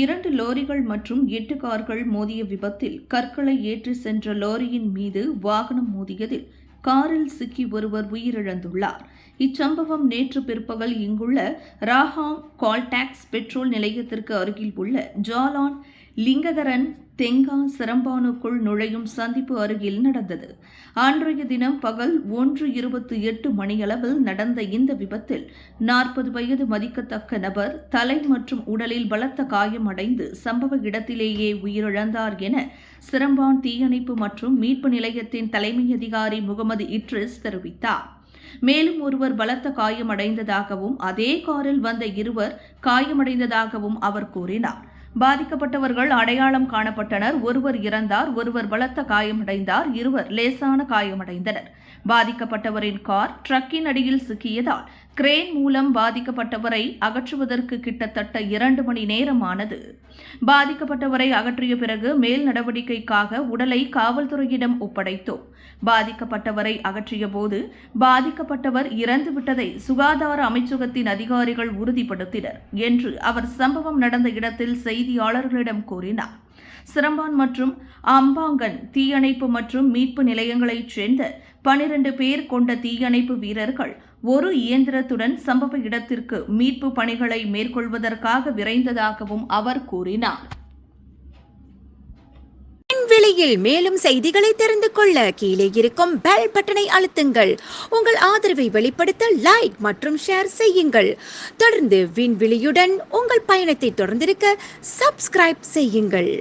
2 லோரிகள் மற்றும் 8 கார்கள் மோதிய விபத்தில் கற்களை ஏற்றி சென்ற லோரியின் மீது வாகனம் மோதியதில் காரில் சிக்கி ஒருவர் உயிரிழந்துள்ளார். இச்சம்பவம் நேற்று பிற்பகல் இங்குள்ள ராஹாங் கால்டாக்ஸ் பெட்ரோல் நிலையத்திற்கு அருகில் உள்ள ஜாலான் லிங்ககரன் தெங்கா சிரம்பானுக்குள் நுழையும் சந்திப்பு அருகில் நடந்தது. அன்றைய தினம் பகல் 1:28 மணியளவில் நடந்த இந்த விபத்தில் 40 வயது மதிக்கத்தக்க நபர் தலை மற்றும் உடலில் பலத்த காயமடைந்து சம்பவ இடத்திலேயே உயிரிழந்தார் என சிரம்பான் தீயணைப்பு மற்றும் மீட்பு நிலையத்தின் தலைமை அதிகாரி முகமது இட்ரிஸ் தெரிவித்தார். மேலும் ஒருவர் பலத்த காயமடைந்ததாகவும் அதே காரில் வந்த இருவர் காயமடைந்ததாகவும் அவர் கூறினார். பாதிக்கப்பட்டவர்கள் அடையாளம் காணப்பட்டனர். ஒருவர் இறந்தார், ஒருவர் பலத்த காயமடைந்தார், இருவர் லேசான காயமடைந்தனர். பாதிக்கப்பட்டவரின் கார் ட்ரக்கின் அடியில் சிக்கியதால் கிரேன் மூலம் பாதிக்கப்பட்டவரை அகற்றுவதற்கு கிட்டத்தட்ட 2 மணி நேரம் ஆனது. பாதிக்கப்பட்டவரை அகற்றிய பிறகு மேல் நடவடிக்கைக்காக உடலை காவல்துறையிடம் ஒப்படைத்தோம். பாதிக்கப்பட்டவரை அகற்றிய போது பாதிக்கப்பட்டவர் இறந்துவிட்டதை சுகாதார அமைச்சகத்தின் அதிகாரிகள் உறுதிப்படுத்தினர் என்று அவர் சம்பவம் நடந்த இடத்தில் செய்தியாளர்களிடம் கூறினார். சிரம்பான் மற்றும் அம்பாங்கன் தீயணைப்பு மற்றும் மீட்பு நிலையங்களைச் சேர்ந்த 12 பேர் கொண்ட தீயணைப்பு வீரர்கள் ஒரு இயந்திரத்துடன் சம்பவ இடத்திற்கு மீட்பு பணிகளை மேற்கொள்வதற்காக விரைந்ததாகவும் அவர் கூறினார். விலையில் மேலும் செய்திகளை தெரிந்து கொள்ள கீழே இருக்கும் பெல் பட்டனை அழுத்துங்கள். உங்கள் ஆதரவை வெளிப்படுத்த லைக் மற்றும் ஷேர் செய்யுங்கள். தொடர்ந்து விண்வெளியுடன் உங்கள் பயணத்தை தொடர்ந்திருக்க சப்ஸ்கிரைப் செய்யுங்கள்.